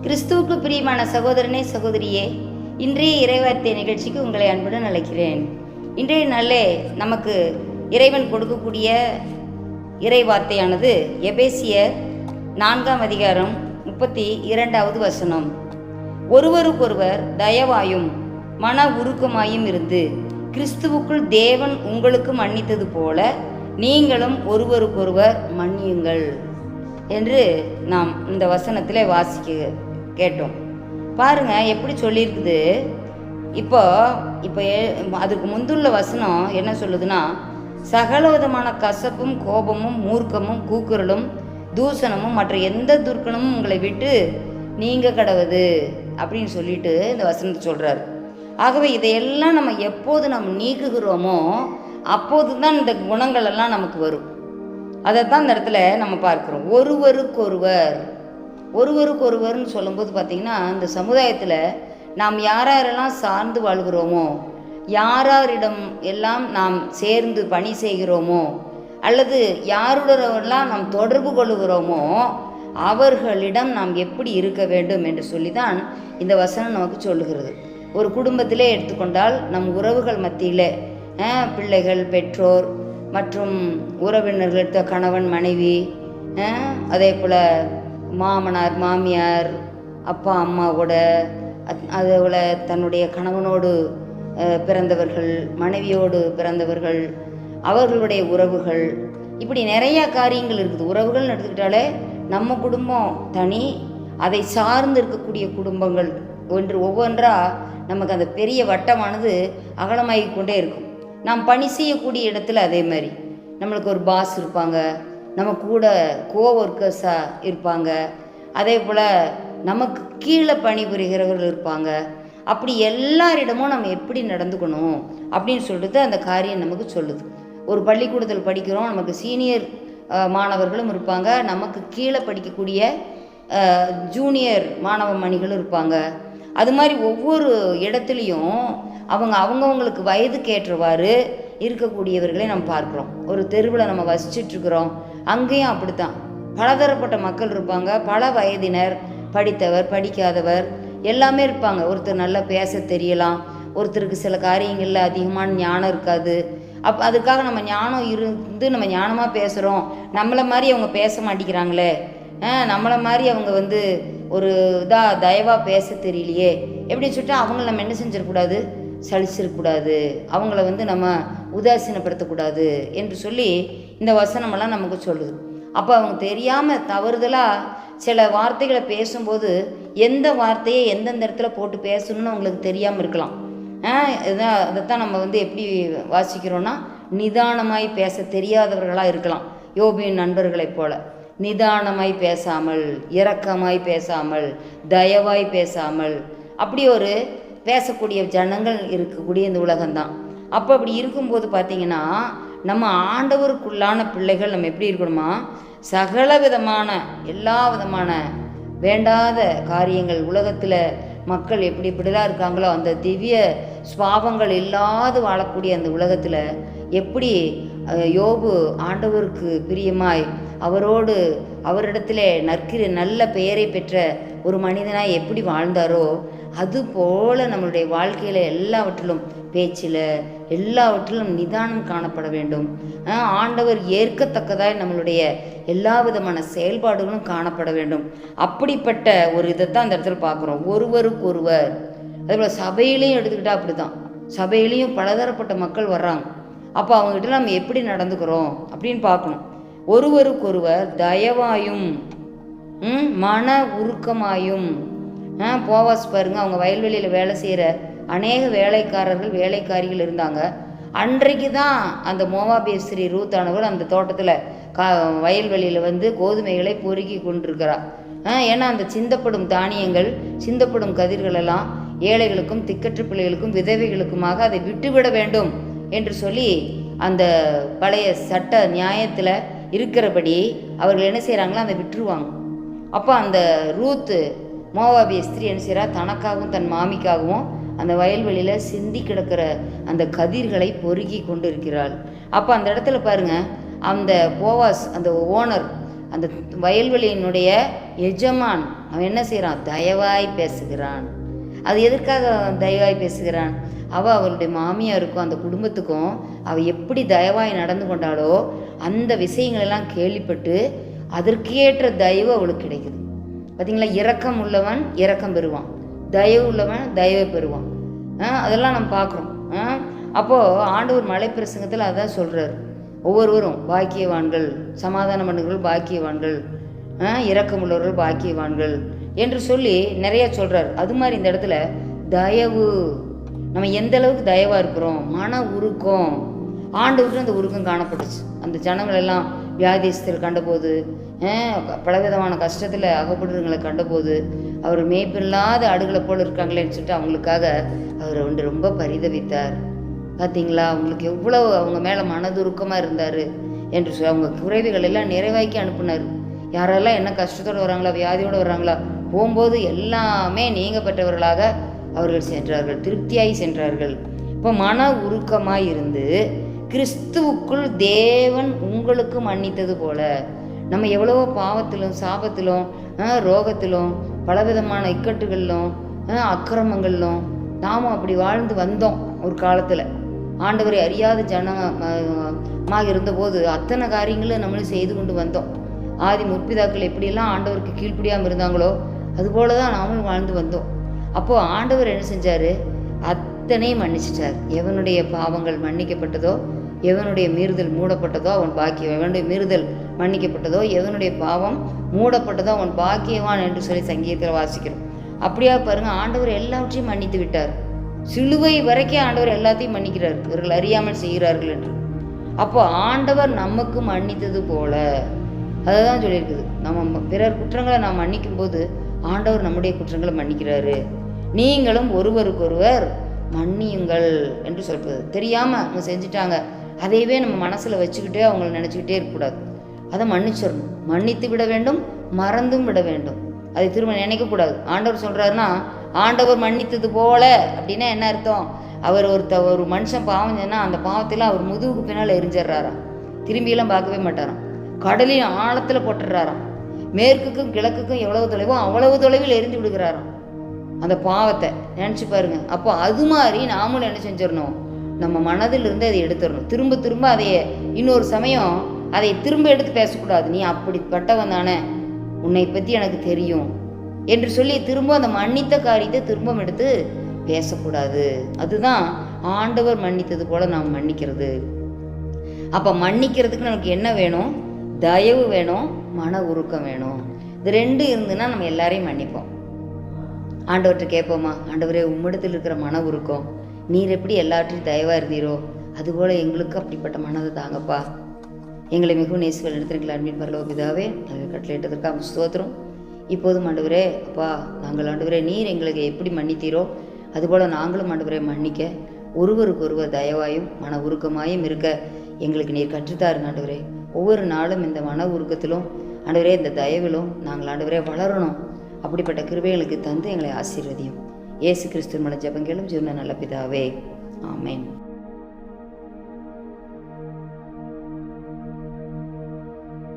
கிறிஸ்துவுக்கு பிரியமான சகோதரனே சகோதரியே, இன்றைய இறைவார்த்தை நிகழ்ச்சிக்கு உங்களை அன்புடன் அழைக்கிறேன். இன்றைய நாளே நமக்கு இறைவன் கொடுக்கக்கூடிய இறைவார்த்தையானது எபேசியர் 4ஆம் அதிகாரம் 32வது வசனம். ஒருவருக்கொருவர் தயவாயும் மன உருக்கமாயும் இருந்து கிறிஸ்துவுக்குள் தேவன் உங்களுக்கு மன்னித்தது போல நீங்களும் ஒருவருக்கொருவர் மன்னியுங்கள் என்று நாம் இந்த வசனத்தில் வாசிக்க கேட்டோம். பாருங்க எப்படி சொல்லியிருக்குது. இப்போ அதுக்கு முந்துள்ள வசனம் என்ன சொல்லுதுன்னா, சகல விதமான கசப்பும் கோபமும் மூர்க்கமும் கூக்குரலும் தூசணமும் மற்ற எந்த துர்க்கணமும் உங்களை விட்டு நீங்க கடவுது அப்படின்னு சொல்லிட்டு இந்த வசனத்தை சொல்கிறார். ஆகவே இதையெல்லாம் நம்ம எப்போது நம்ம நீக்குகிறோமோ அப்போது தான் இந்த குணங்கள் எல்லாம் நமக்கு வரும். அதைத்தான் இந்த இடத்துல நம்ம பார்க்குறோம். ஒருவருக்கொருவர்னு சொல்லும்போது பார்த்திங்கன்னா, இந்த சமுதாயத்தில் நாம் யாரெல்லாம் சார்ந்து வாழ்கிறோமோ, யாரிடம் எல்லாம் நாம் சேர்ந்து பணி செய்கிறோமோ, அல்லது யாருடனெல்லாம் நாம் தொடர்பு கொள்ளுகிறோமோ அவர்களிடம் நாம் எப்படி இருக்க வேண்டும் என்று சொல்லி தான் இந்த வசனம் நமக்கு சொல்லுகிறது. ஒரு குடும்பத்திலே எடுத்துக்கொண்டால் நம் உறவுகள் மத்தியில் பிள்ளைகள், பெற்றோர் மற்றும் உறவினர்கள், கணவன் மனைவி, அதே போல் மாமனார் மாமியார், அப்பா அம்மாவோட, அதே போல் தன்னுடைய கணவனோடு பிறந்தவர்கள், மனைவியோடு பிறந்தவர்கள், அவர்களுடைய உறவுகள், இப்படி நிறையா காரியங்கள் இருக்குது. உறவுகள்னு எடுத்துக்கிட்டாலே நம்ம குடும்பம் தனி, அதை சார்ந்து இருக்கக்கூடிய குடும்பங்கள் ஒவ்வொன்றாக நமக்கு அந்த பெரிய வட்டமானது அகலமாகி கொண்டே இருக்கும். நாம் பணி செய்யக்கூடிய இடத்துல அதே மாதிரி நம்மளுக்கு ஒரு பாஸ் இருப்பாங்க, நம்ம கூட கோவொர்க்கர்ஸாக இருப்பாங்க, அதே போல் நமக்கு கீழே பணிபுரிகிறவர்கள் இருப்பாங்க. அப்படி எல்லாரிடமும் நம்ம எப்படி நடந்துக்கணும் அப்படின்னு சொல்லிட்டு அந்த காரியம் நமக்கு சொல்லுது. ஒரு பள்ளிக்கூடத்தில் படிக்கிறோம், நமக்கு சீனியர் மாணவர்களும் இருப்பாங்க, நமக்கு கீழே படிக்கக்கூடிய ஜூனியர் மாணவ மணிகளும் இருப்பாங்க. அது மாதிரி ஒவ்வொரு இடத்துலையும் அவங்கவுங்களுக்கு வயதுக்கு ஏற்றவாறு இருக்கக்கூடியவர்களை நம்ம பார்க்குறோம். ஒரு தெருவில் நம்ம வசிச்சிட்ருக்குறோம், அங்கேயும் அப்படித்தான் பலதரப்பட்ட மக்கள் இருப்பாங்க. பல வயதினர், படித்தவர் படிக்காதவர் எல்லாமே இருப்பாங்க. ஒருத்தர் நல்லா பேச தெரியலாம், ஒருத்தருக்கு சில காரியங்களில் அதிகமான ஞானம் இருக்காது. அதுக்காக நம்ம ஞானம் இருந்து நம்ம ஞானமாக பேசுகிறோம், நம்மளை மாதிரி அவங்க பேச மாட்டேங்கிறாங்களே, நம்மளை மாதிரி அவங்க ஒரு தயவாக பேச தெரியலையே எப்படின்னு சொல்லிட்டு அவங்கள நம்ம என்ன செஞ்சிடக்கூடாது, சலிச்சிடக்கூடாது, அவங்கள நம்ம உதாசீனப்படுத்தக்கூடாது என்று சொல்லி இந்த வசனமெல்லாம் நமக்கு சொல்லுது. அப்போ அவங்க தெரியாமல் தவறுதலாக சில வார்த்தைகளை பேசும்போது எந்த வார்த்தையை எந்தெந்த இடத்துல போட்டு பேசணும்னு அவங்களுக்கு தெரியாமல் இருக்கலாம். அதைத்தான் நம்ம எப்படி வாசிக்கிறோன்னா, நிதானமாய் பேச தெரியாதவர்களாக இருக்கலாம். யோபின் நண்பர்களைப் போல நிதானமாய் பேசாமல், இரக்கமாய் பேசாமல், தயவாய் பேசாமல், அப்படி ஒரு பேசக்கூடிய ஜனங்கள் இருக்கக்கூடிய இந்த உலகம்தான். அப்போ அப்படி இருக்கும்போது பார்த்திங்கன்னா, நம்ம ஆண்டவருக்குள்ளான பிள்ளைகள் நம்ம எப்படி இருக்கணுமா, சகல விதமான எல்லா விதமான வேண்டாத காரியங்கள், உலகத்தில் மக்கள் எப்படிலாம் இருக்காங்களோ அந்த திவ்ய சுபாவங்கள் இல்லாது வாழக்கூடிய அந்த உலகத்தில் எப்படி யோபு ஆண்டவருக்கு பிரியமாய் அவரிடத்துல நல்ல பெயரை பெற்ற ஒரு மனிதனாய் எப்படி வாழ்ந்தாரோ அதுபோல் நம்மளுடைய வாழ்க்கையில் எல்லாவற்றிலும், பேச்சில் எல்லாவற்றிலும் நிதானம் காணப்பட வேண்டும். ஆண்டவர் ஏற்கத்தக்கதாய் நம்மளுடைய எல்லா விதமான செயல்பாடுகளும் காணப்பட வேண்டும். அப்படிப்பட்ட ஒரு இதைத்தான் அந்த இடத்துல பார்க்குறோம். ஒருவருக்கொருவர், அதேபோல் சபையிலையும் எடுத்துக்கிட்டால் அப்படி தான். சபையிலையும் பலதரப்பட்ட மக்கள் வர்றாங்க. அப்போ அவங்ககிட்ட நம்ம எப்படி நடந்துக்கிறோம் அப்படின்னு பார்க்கணும். ஒருவருக்கொருவர் தயவாயும் மன உருக்கமாயும். போவாஸ் பாருங்க, அவங்க வயல்வெளியில் வேலை செய்கிற அநேக வேலைக்காரிகள் இருந்தாங்க. அன்றைக்கு தான் அந்த மோவாபிய ஸ்திரீ ரூத்தானவர்கள் அந்த தோட்டத்தில் வயல்வெளியில் கோதுமைகளை பொறுக்கி கொண்டிருக்கிறார். ஏன்னா அந்த சிந்தப்படும் தானியங்கள், சிந்தப்படும் கதிர்களெல்லாம் ஏழைகளுக்கும் திக்கற்ற பிள்ளைகளுக்கும் விதவைகளுக்குமாக அதை விட்டுவிட வேண்டும் என்று சொல்லி அந்த பழைய சட்ட நியாயத்தில் இருக்கிறபடி அவர்கள் என்ன செய்கிறாங்களோ அதை விட்டுருவாங்க. அப்போ அந்த ரூத்து மோவாபிய ஸ்திரீ என்ன செய்கிறா, தனக்காகவும் தன் மாமிக்காகவும் அந்த வயல்வெளியில் சிந்தி கிடக்கிற அந்த கதிர்களை பொறுக்கி கொண்டு இருக்கிறாள். அப்போ அந்த இடத்துல பாருங்கள், அந்த போவாஸ் அந்த ஓனர் அந்த வயல்வெளியினுடைய எஜமான் அவன் என்ன செய்கிறான்? தயவாய் பேசுகிறான். அது எதற்காக தயவாய் பேசுகிறான்? அவளுடைய மாமியாருக்கும் அந்த குடும்பத்துக்கும் அவள் எப்படி தயவாய் நடந்து கொண்டாலோ அந்த விஷயங்களெல்லாம் கேள்விப்பட்டு அதற்கேற்ற தயவு அவளுக்கு கிடைக்குது. பார்த்திங்களா? இரக்கம் உள்ளவன் இரக்கம் பெறுவான், தயவு உள்ளவன் தயவை பெறுவான். அதெல்லாம் நம்ம பார்க்குறோம். அப்போது ஆண்டவர் மலை பிரசங்கத்தில் அதான் சொல்கிறார், ஒவ்வொருவரும் பாக்கியவான்கள், சமாதானம் பண்ணுகிறவர்கள் பாக்கியவான்கள், இரக்கமுள்ளவர்கள் பாக்கியவான்கள் என்று சொல்லி நிறைய சொல்கிறார். அது மாதிரி இந்த இடத்துல தயவு, நம்ம எந்த அளவுக்கு தயவாக இருக்கிறோம், மன உருக்கம். ஆண்டவருக்கு அந்த உருக்கம் காணப்பட்டுச்சு. அந்த ஜனங்கள் எல்லாம் வியாதிஸ்தர்கள் கண்டபோது, பலவிதமான கஷ்டத்தில் அகப்படுறவங்களை கண்டபோது, அவர் மேய்ப்பில்லாத ஆடுகளை போல் இருக்காங்களேன்னு சொல்லிட்டு அவங்களுக்காக அவர் ரொம்ப பரிதவித்தார். பார்த்தீங்களா? அவங்களுக்கு எவ்வளோ அவங்க மேலே மனதுருக்கமாக இருந்தார் என்று சொல்லி அவங்க குறைவுகள் எல்லாம் நிறைவாக்கி அனுப்புனார். யாரெல்லாம் என்ன கஷ்டத்தோடு வராங்களா, வியாதியோடு வர்றாங்களா, போகும்போது எல்லாமே நீங்க பெற்றவர்களாக அவர்கள் சென்றார்கள், திருப்தியாகி சென்றார்கள். இப்போ மன உருக்கமாக இருந்து கிறிஸ்துவுக்குள் தேவன் உங்களுக்கு மன்னித்தது போல, நம்ம எவ்வளவோ பாவத்திலும் சாபத்திலும் ரோகத்திலும் பலவிதமான இக்கட்டுகளிலும் அக்கிரமங்களிலும் நாமும் அப்படி வாழ்ந்து வந்தோம். ஒரு காலத்தில் ஆண்டவரை அறியாத ஜனமாக இருந்தபோது அத்தனை காரியங்களும் நம்மளும் செய்து கொண்டு வந்தோம். ஆதி முற்பிதாக்கள் எப்படியெல்லாம் ஆண்டவருக்கு கீழ்ப்படியாமல் இருந்தாங்களோ அதுபோல தான் நாமளும் வாழ்ந்து வந்தோம். அப்போது ஆண்டவர் என்ன செஞ்சார்? அத்தனையும் மன்னிச்சிட்டார். எவனுடைய பாவங்கள் மன்னிக்கப்பட்டதோ, எவனுடைய மீறுதல் மூடப்பட்டதோ அவன் பாக்கியம், எவனுடைய மீறுதல் மன்னிக்கப்பட்டதோ, எவனுடைய பாவம் மூடப்பட்டதோ அவன் பாக்கியவான் என்று சொல்லி சங்கீதத்தில் வாசிக்கிறோம். அப்படியா பாருங்கள், ஆண்டவர் எல்லாவற்றையும் மன்னித்து விட்டார். சிலுவை வரைக்கும் ஆண்டவர் எல்லாத்தையும் மன்னிக்கிறார், இவர்கள் அறியாமல் செய்கிறார்கள் என்று. அப்போ ஆண்டவர் நமக்கு மன்னித்தது போல, அதை தான் சொல்லியிருக்குது. நம்ம பிறர் குற்றங்களை நாம் மன்னிக்கும் போது ஆண்டவர் நம்முடைய குற்றங்களை மன்னிக்கிறாரு. நீங்களும் ஒருவருக்கொருவர் மன்னியுங்கள் என்று சொல்வது. தெரியாமல் அவங்க செஞ்சுட்டாங்க, அதையவே நம்ம மனசில் வச்சுக்கிட்டே அவங்கள நினச்சிக்கிட்டே இருக்கக்கூடாது. அதை மன்னிச்சிடணும், மன்னித்து விட வேண்டும், மறந்தும் விட வேண்டும். அதை திரும்ப நினைக்கக்கூடாது. ஆண்டவர் சொல்கிறாருன்னா, ஆண்டவர் மன்னித்தது போல அப்படின்னா என்ன அர்த்தம்? அவர் ஒரு மனுஷன் பாவம் சொன்னால் அந்த பாவத்தில் அவர் முதுகுக்கு பின்னால் எரிஞ்சிட்றாராம், திரும்பியெல்லாம் பார்க்கவே மாட்டாராம். கடலின் ஆழத்தில் போட்டுடுறாராம். மேற்குக்கும் கிழக்குக்கும் எவ்வளவு தொலைவோ அவ்வளவு தொலைவில் எரிந்து விடுகிறாராம் அந்த பாவத்தை. நினச்சி பாருங்க. அப்போ அது மாதிரி நாமளும் என்ன செஞ்சிடணும்? நம்ம மனதிலிருந்து அதை எடுத்துடணும். திரும்ப திரும்ப அதை இன்னொரு சமயம் அதை திரும்ப எடுத்து பேசக்கூடாது. நீ அப்படிப்பட்டவன் தானே, உன்னை பற்றி எனக்கு தெரியும் என்று சொல்லி திரும்ப அந்த மன்னித்த காரியத்தை திரும்ப எடுத்து பேசக்கூடாது. அதுதான் ஆண்டவர் மன்னித்தது போல நாம் மன்னிக்கிறது. அப்போ மன்னிக்கிறதுக்கு நமக்கு என்ன வேணும்? தயவு வேணும், மன உருக்கம் வேணும். இது ரெண்டு இருந்துன்னா நம்ம எல்லாரையும் மன்னிப்போம். ஆண்டவர்கிட்ட கேட்போமா, ஆண்டவரே உம்மிடத்தில் இருக்கிற மன உருக்கம், நீர் எப்படி எல்லாவற்றையும் தயவாக இருந்தீரோ அதுபோல் எங்களுக்கு அப்படிப்பட்ட மனதை தாங்கப்பா. எங்களை மிகவும் நேசிகள் எடுத்துருக்கல அன்பின் பரலோக பிதாவே, நாங்கள் கட்டளையிட்டதற்காக ஸ்தோத்திரம். இப்போதும் ஆண்டவரே அப்பா, நாங்கள் ஆண்டவரே நீர் எங்களுக்கு எப்படி மன்னித்தீரோ அதுபோல் நாங்களும் ஆண்டவரே மன்னிக்க ஒருவருக்கு ஒருவர் தயவாயும் மன உருக்கமாயும் இருக்க எங்களுக்கு நீர் கற்றுத்தாருங்க ஆண்டவரே. ஒவ்வொரு நாளும் இந்த மன உருக்கத்திலும் ஆண்டவரே, இந்த தயவிலும் நாங்கள் ஆண்டவரே வளரணும். அப்படிப்பட்ட கிருபைகளுக்கு தந்து எங்களை ஆசீர்வதியும். இயேசு கிறிஸ்துவின் மூலம் ஜெபங்களும் ஜீவன நல்ல பிதாவே, ஆமென்.